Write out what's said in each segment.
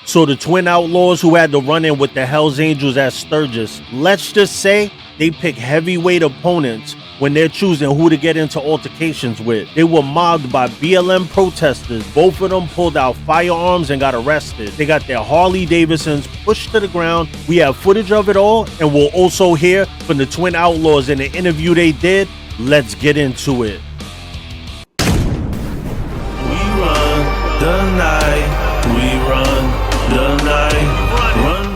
So the twin outlaws who had to run in with the Hells Angels at Sturgis, let's just say they pick heavyweight opponents when they're choosing who to get into altercations with. They were mobbed by BLM protesters. Both of them pulled out firearms and got arrested. They got their Harley Davidsons pushed to the ground. We have footage of it all, and we'll also hear from the twin outlaws in the interview they did. Let's get into it. We run the night. We run the night. Run.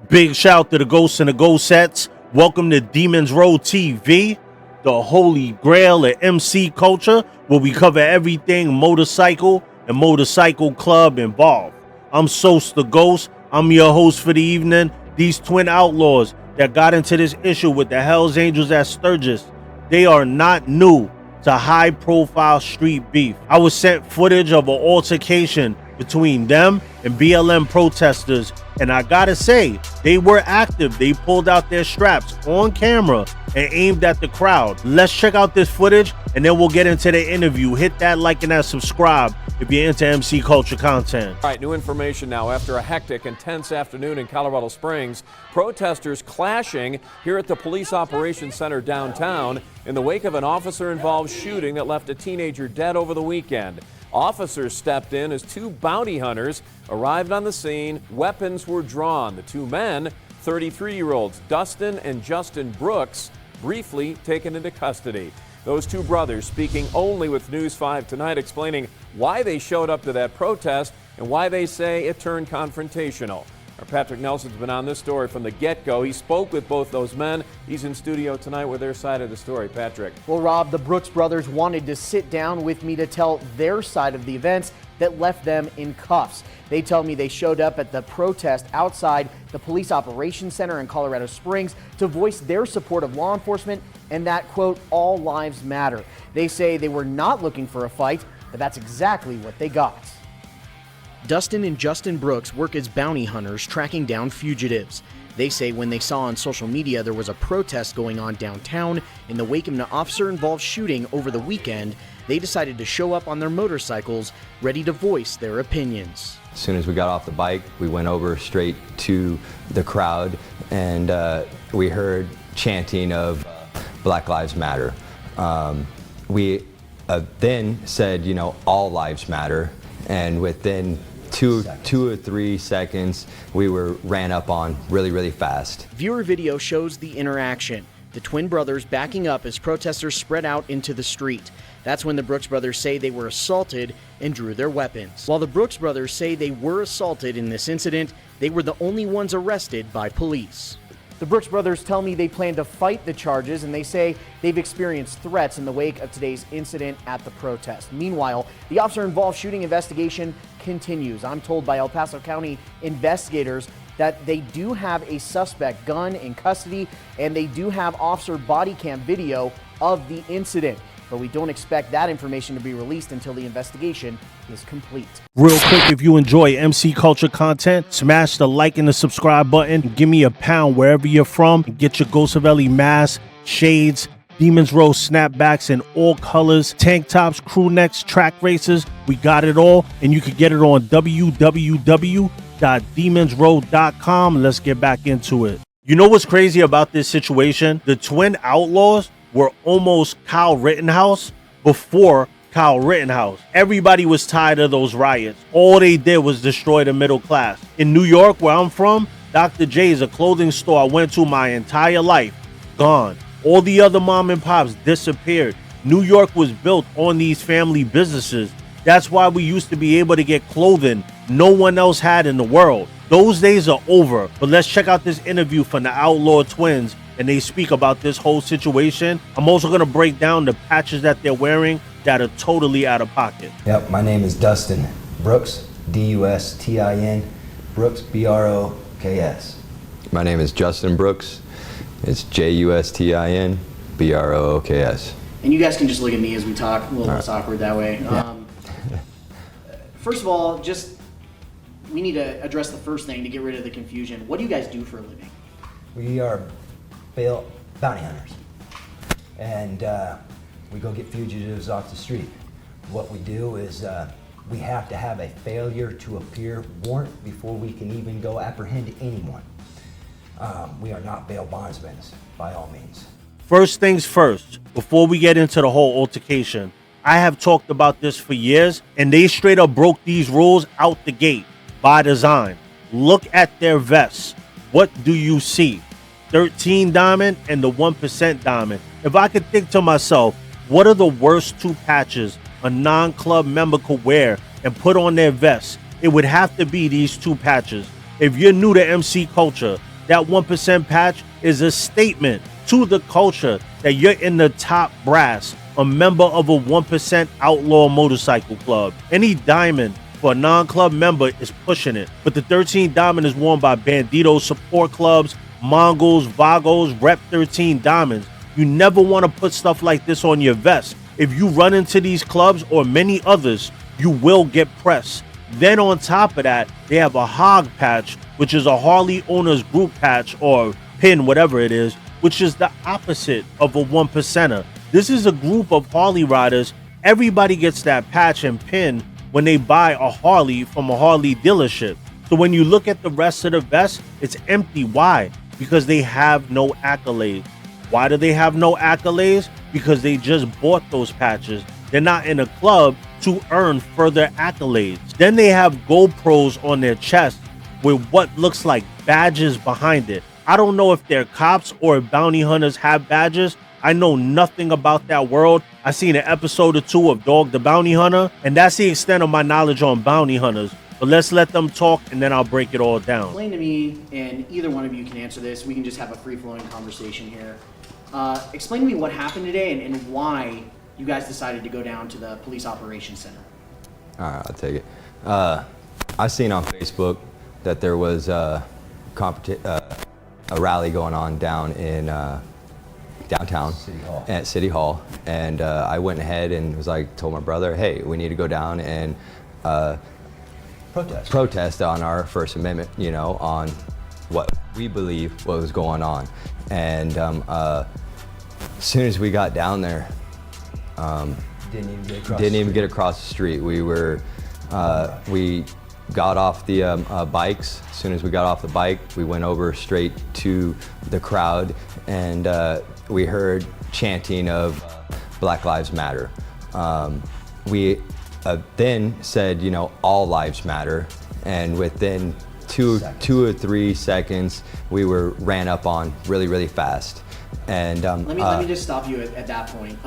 Big shout to the ghosts and the ghost sets. Welcome to Demons Row TV, the holy grail of MC culture, where we cover everything motorcycle and motorcycle club involved. I'm Sos the Ghost. I'm your host for the evening. These twin outlaws that got into this issue with the Hells Angels at Sturgis, they are not new to high-profile street beef. I was sent footage of an altercation between them and BLM protesters, and I gotta say, they were active. They pulled out their straps on camera and aimed at the crowd. Let's check out this footage, and then we'll get into the interview. Hit that like and that subscribe if you're into MC culture content. All right, new information now. After a hectic and tense afternoon in Colorado Springs, protesters clashing here at the Police Operations Center downtown in the wake of an officer-involved shooting that left a teenager dead over the weekend. Officers stepped in as two bounty hunters arrived on the scene. Weapons were drawn. The two men, 33-year-olds Dustin and Justin Brooks, briefly taken into custody. Those two brothers speaking only with News 5 tonight, explaining why they showed up to that protest and why they say it turned confrontational. Our Patrick Nelson's been on this story from the get-go. He spoke with both those men. He's in studio tonight with their side of the story. Patrick. Well, Rob, the Brooks brothers wanted to sit down with me to tell their side of the events that left them in cuffs. They tell me they showed up at the protest outside the Police Operations Center in Colorado Springs to voice their support of law enforcement and that, quote, all lives matter. They say they were not looking for a fight, but that's exactly what they got. Dustin and Justin Brooks work as bounty hunters tracking down fugitives. They say when they saw on social media there was a protest going on downtown in the wake of an officer-involved shooting over the weekend, they decided to show up on their motorcycles, ready to voice their opinions. As soon as we got off the bike, we went over straight to the crowd, and we heard chanting of Black Lives Matter. We then said, you know, all lives matter, and within two or 3 seconds, we ran up on really fast. Viewer video shows the interaction. The twin brothers backing up as protesters spread out into the street. That's when the Brooks brothers say they were assaulted and drew their weapons. While the Brooks brothers say they were assaulted in this incident, they were the only ones arrested by police. The Brooks brothers tell me they plan to fight the charges, and they say they've experienced threats in the wake of today's incident at the protest. Meanwhile, the officer-involved shooting investigation continues. I'm told by El Paso County investigators that they do have a suspect gun in custody, and they do have officer body cam video of the incident. But we don't expect that information to be released until the investigation is complete. Real quick, if you enjoy MC culture content, smash the like and the subscribe button. Give me a pound wherever you're from. Get your Ghostavelli mask, shades, Demons Row snapbacks in all colors, tank tops, crew necks, track races. We got it all, and you can get it on www.demonsrow.com. Let's get back into it. You know what's crazy about this situation? The twin outlaws were almost Kyle Rittenhouse before Kyle Rittenhouse. Everybody was tired of those riots. All they did was destroy the middle class. In New York, where I'm from, Dr. J's, a clothing store I went to my entire life, gone. All the other mom and pops disappeared. New York was built on these family businesses. That's why we used to be able to get clothing no one else had in the world. Those days are over. But let's check out this interview from the Outlaw Twins, and they speak about this whole situation. I'm also going to break down the patches that they're wearing that are totally out of pocket. Yep, my name is Dustin Brooks, D-U-S-T-I-N, Brooks, B-R-O-K-S. My name is Justin Brooks. It's J-U-S-T-I-N, B-R-O-O-K-S. And you guys can just look at me as we talk, a little less awkward that way. Yeah. First of all, we need to address the first thing to get rid of the confusion. What do you guys do for a living? We are bounty hunters, and we go get fugitives off the street. What we do is We have to have a failure to appear warrant before we can even go apprehend anyone. We are not bail bondsmen, by all means. First things first, before we get into the whole altercation, I have talked about this for years, and they straight up broke these rules out the gate by design. Look at their vests. What do you see? 13 diamond and the 1% diamond. If I could think to myself, what are the worst 2 patches a non-club member could wear and put on their vest, it would have to be these 2 patches. If you're new to MC culture, that 1% patch is a statement to the culture that you're in the top brass, a member of a 1% outlaw motorcycle club. Any diamond for a non-club member is pushing it, but the 13 diamond is worn by Bandito support clubs, Mongols, Vagos, Rep 13 diamonds. You never want to put stuff like this on your vest. If you run into these clubs or many others, you will get pressed. Then on top of that, they have a hog patch, which is a Harley Owners Group patch or pin, whatever it is, which is the opposite of a 1%er. This is a group of Harley riders. Everybody gets that patch and pin when they buy a Harley from a Harley dealership. So when you look at the rest of the vest, it's empty. Why? Because they have no accolades. Why do they have no accolades? Because they just bought those patches. They're not in a club to earn further accolades. Then they have GoPros on their chest with what looks like badges behind it. I don't know if they're cops or if bounty hunters have badges. I know nothing about that world. I seen an episode or 2 of Dog the Bounty Hunter, and that's the extent of my knowledge on bounty hunters. But let's let them talk, and then I'll break it all down. Explain to me, and either one of you can answer this. We can just have a free-flowing conversation here. Explain to me what happened today and why you guys decided to go down to the police operations center. All right, I'll take it. I seen on Facebook that there was a rally going on down in downtown at City Hall, and I went ahead and was like, told my brother, hey, we need to go down and protest on our First Amendment, you know, on what we believe what was going on. And as soon as we got down there, didn't even get across the street. We were we got off the bikes. As soon as we got off the bike, we went over straight to the crowd, and we heard chanting of Black Lives Matter. We then said, you know, all lives matter, and within two or three seconds, we were ran up on really fast. And let me just stop you at that point.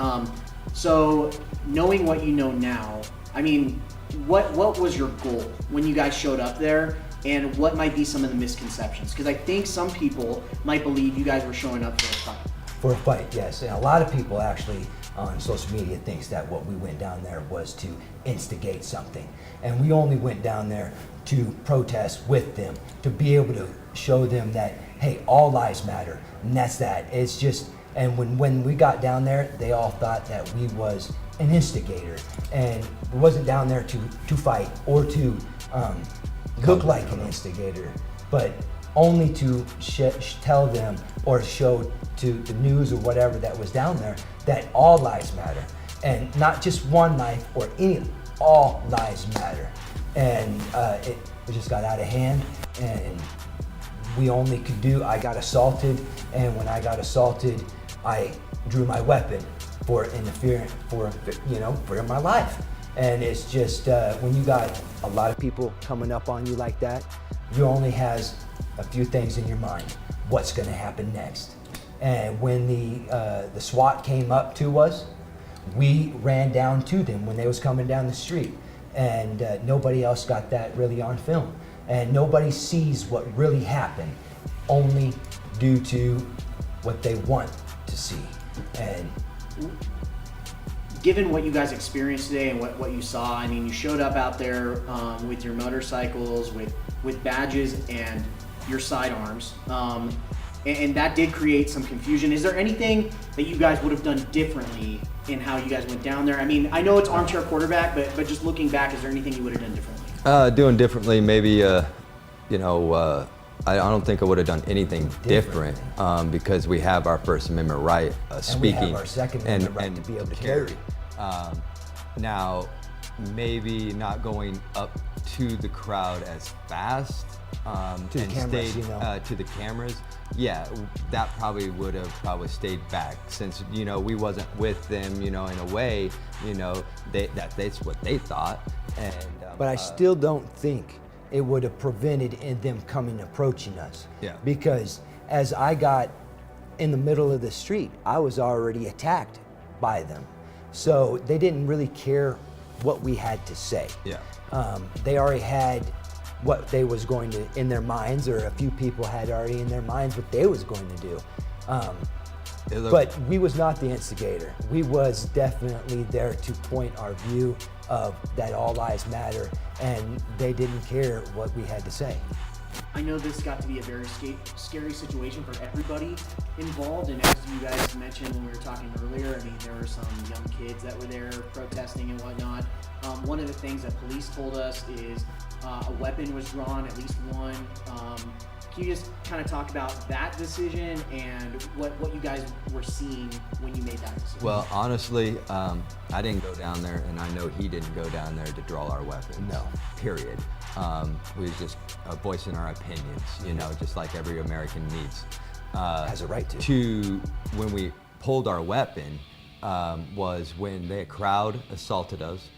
So knowing what you know now, I mean, what was your goal when you guys showed up there, and what might be some of the misconceptions? Because I think some people might believe you guys were showing up for a fight. For a fight, yes. And a lot of people actually on social media thinks that what we went down there was to instigate something. And we only went down there to protest with them, to be able to show them that, hey, all lives matter. And that's that. It's just, and when we got down there, they all thought that we was an instigator. And we wasn't down there to fight or to look like an instigator, but only to tell them or show to the news or whatever that was down there that all lives matter, and not just one life or any, all lives matter. And it just got out of hand, and we only could do, I got assaulted, and when I got assaulted, I drew my weapon for interference, for my life. And it's just, when you got a lot of people coming up on you like that, you only has a few things in your mind. What's gonna happen next? And when the SWAT came up to us, we ran down to them when they was coming down the street. And nobody else got that really on film. And nobody sees what really happened, only due to what they want to see. And given what you guys experienced today and what you saw, I mean, you showed up out there with your motorcycles, with badges and your sidearms, and that did create some confusion. Is there anything that you guys would have done differently in how you guys went down there? I mean, I know it's armchair quarterback, but just looking back, is there anything you would have done differently? Doing differently, maybe, I don't think I would have done anything different because we have our First Amendment right speaking. And we have our Second Amendment right to be able to carry. Now, maybe not going up to the crowd as fast To the and cameras, stayed you know. to the cameras. Yeah, that probably would have stayed back, since we wasn't with them. In a way, that's what they thought. And But I still don't think it would have prevented them approaching us. Yeah. Because as I got in the middle of the street, I was already attacked by them. So they didn't really care what we had to say. Yeah. They already had what they was going to in their minds, or a few people had already in their minds what they was going to do. But we was not the instigator. We was definitely there to point our view of that all lives matter, and they didn't care what we had to say. I know this got to be a very scary situation for everybody involved, and as you guys mentioned when we were talking earlier, I mean, there were some young kids that were there protesting and whatnot. One of the things that police told us is a weapon was drawn, at least one. Can you just kind of talk about that decision and what you guys were seeing when you made that decision? Well, honestly, I didn't go down there, and I know he didn't go down there to draw our weapons. No. Period. We was just voicing our opinions, just like every American needs. Has a right to. When we pulled our weapon, was when the crowd assaulted us.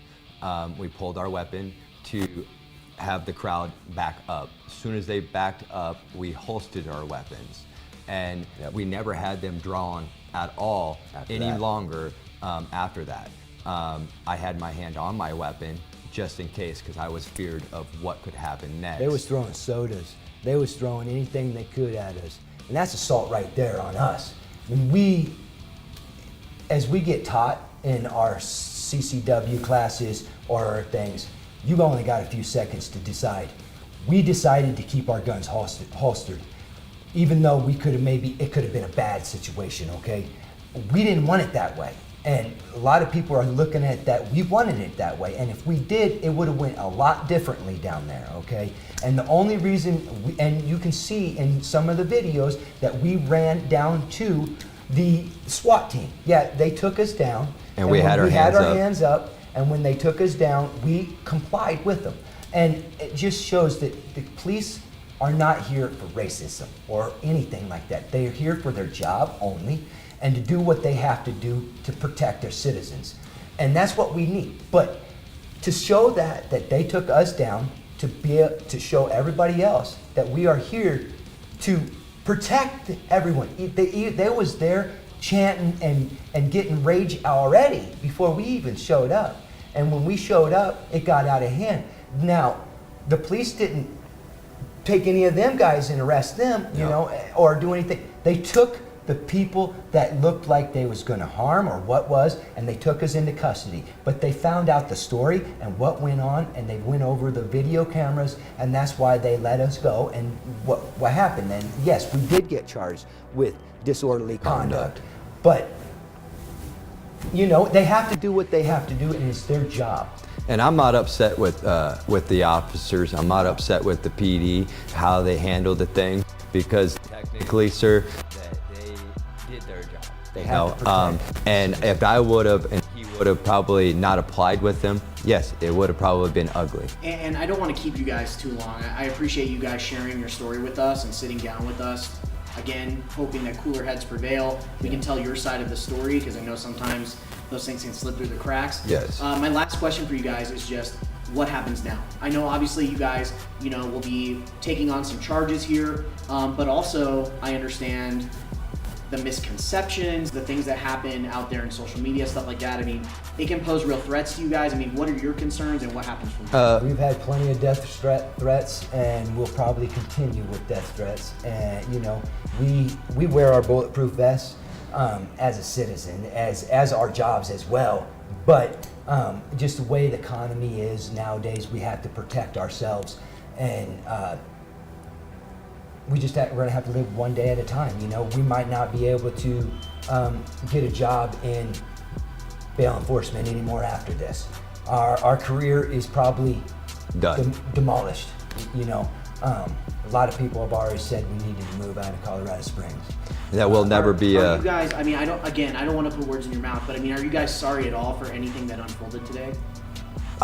We pulled our weapon to have the crowd back up. As soon as they backed up, we holstered our weapons, and we never had them drawn at all longer after that. I had my hand on my weapon just in case, because I was feared of what could happen next. They was throwing sodas. They was throwing anything they could at us, and that's assault right there on us. When as we get taught in our CCW classes or things, you've only got a few seconds to decide. We decided to keep our guns holstered, even though it could have been a bad situation, okay? We didn't want it that way. And a lot of people are looking at that, we wanted it that way. And if we did, it would have went a lot differently down there, okay? And the only reason, and you can see in some of the videos that we ran down to the SWAT team. Yeah, they took us down. And we had our hands up. And when they took us down, we complied with them. And it just shows that the police are not here for racism or anything like that. They are here for their job only and to do what they have to do to protect their citizens. And that's what we need. But to show that they took us down, to show everybody else that we are here to protect everyone. They was there chanting and getting rage already before we even showed up. And when we showed up, it got out of hand. Now, the police didn't take any of them guys and arrest them, or do anything. They took the people that looked like they was going to harm or what was, and they took us into custody. But they found out the story and what went on, and they went over the video cameras, and that's why they let us go. And what happened? And yes, we did get charged with disorderly conduct. But they have to do what they have to do, and it's their job. And I'm not upset with the officers. I'm not upset with the PD, how they handled the thing, because technically, sir, that they did their job. They have to protect. And if I would have, and he would have probably not applied with them, yes, it would have probably been ugly. And I don't want to keep you guys too long. I appreciate you guys sharing your story with us and sitting down with us. Again, hoping that cooler heads prevail. We can tell your side of the story, because I know sometimes those things can slip through the cracks. Yes. My last question for you guys is just, what happens now? I know obviously you guys, will be taking on some charges here, but also I understand the misconceptions, the things that happen out there in social media, stuff like that. I mean, it can pose real threats to you guys. I mean, what are your concerns and what happens from there? We've had plenty of death threats, and we'll probably continue with death threats. And we wear our bulletproof vests as a citizen, as our jobs as well. But just the way the economy is nowadays, we have to protect ourselves, and we're gonna have to live one day at a time. We might not be able to get a job in bail enforcement anymore after this. Our career is probably done, demolished. A lot of people have already said we needed to move out of Colorado Springs. That will never be Are you guys, I don't want to put words in your mouth, but are you guys sorry at all for anything that unfolded today?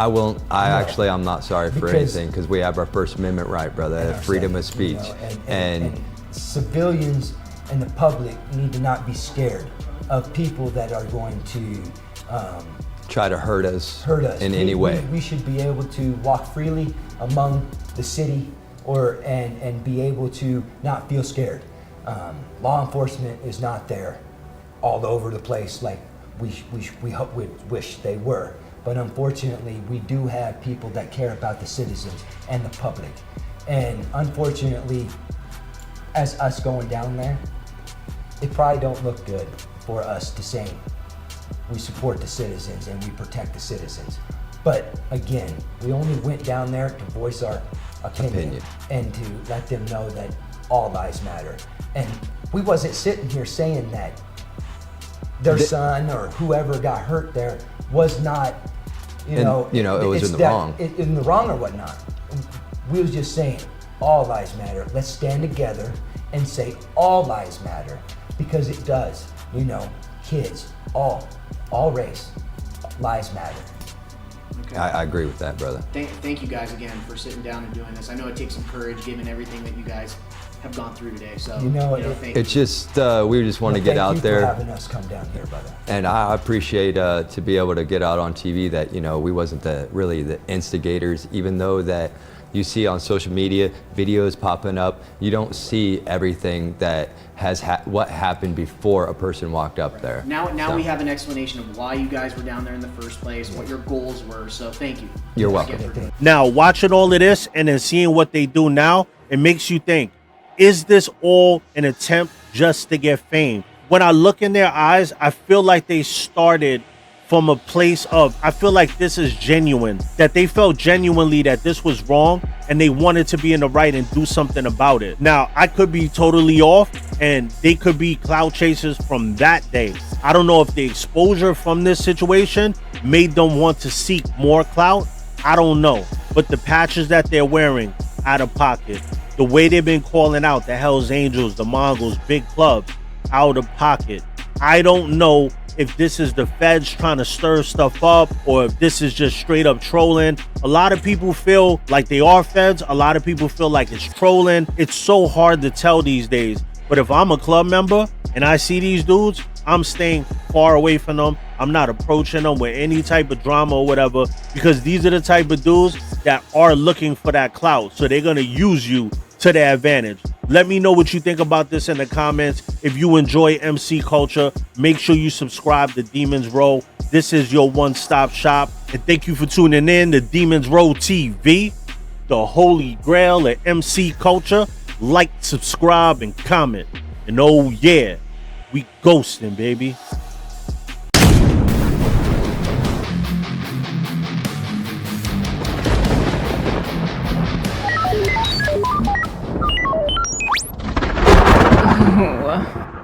I won't. I'm not sorry for Because- anything, because we have our First Amendment right, brother, and our freedom of second, you speech. know, and civilians and the public need to not be scared of people that are going to Try to hurt us in We- any way. We should be able to walk freely among the city, and be able to not feel scared. Law enforcement is not there all over the place like we wish they were. But unfortunately, we do have people that care about the citizens and the public. And unfortunately, as us going down there, it probably don't look good for us to say we support the citizens and we protect the citizens. But again, we only went down there to voice our opinion and to let them know that all lives matter. And we wasn't sitting here saying that their son or whoever got hurt there was not, it was in the wrong. In the wrong or whatnot. We was just saying all lives matter. Let's stand together and say all lives matter, because it does. Kids, all race, lives matter. Okay. I agree with that, brother. Thank you guys again for sitting down and doing this. I know it takes some courage given everything that you guys have gone through today. So thank It's you. just we just want to get out there. Thank you for having us come down here, brother. And I appreciate to be able to get out on TV that we wasn't really the instigators, even though that you see on social media videos popping up. You don't see everything that has what happened before a person walked up there. Now we have an explanation of why you guys were down there in the first place, what your goals were. So thank you. You're Again welcome. for doing it. Now, watching all of this and then seeing what they do now, it makes you think, is this all an attempt just to get fame? When I look in their eyes, I feel like they started from a place of, I feel like this is genuine, that they felt genuinely that this was wrong and they wanted to be in the right and do something about it. Now, I could be totally off and they could be clout chasers from that day. I don't know if the exposure from this situation made them want to seek more clout. I don't know. But the patches that they're wearing, out of pocket. The way they've been calling out the Hells Angels, the Mongols, big clubs, out of pocket. I don't know if this is the feds trying to stir stuff up or if this is just straight up trolling. A lot of people feel like they are feds. A lot of people feel like it's trolling. It's so hard to tell these days. But if I'm a club member and I see these dudes, I'm staying far away from them. I'm not approaching them with any type of drama or whatever, because these are the type of dudes that are looking for that clout. So they're going to use you to their advantage. Let me know what you think about this in the comments. If you enjoy MC culture, make sure you subscribe to Demons Row. This is your one-stop shop. And thank you for tuning in to Demons Row TV, the holy grail of MC culture. Like, subscribe, and comment. And oh yeah, we ghosting, baby. Oh.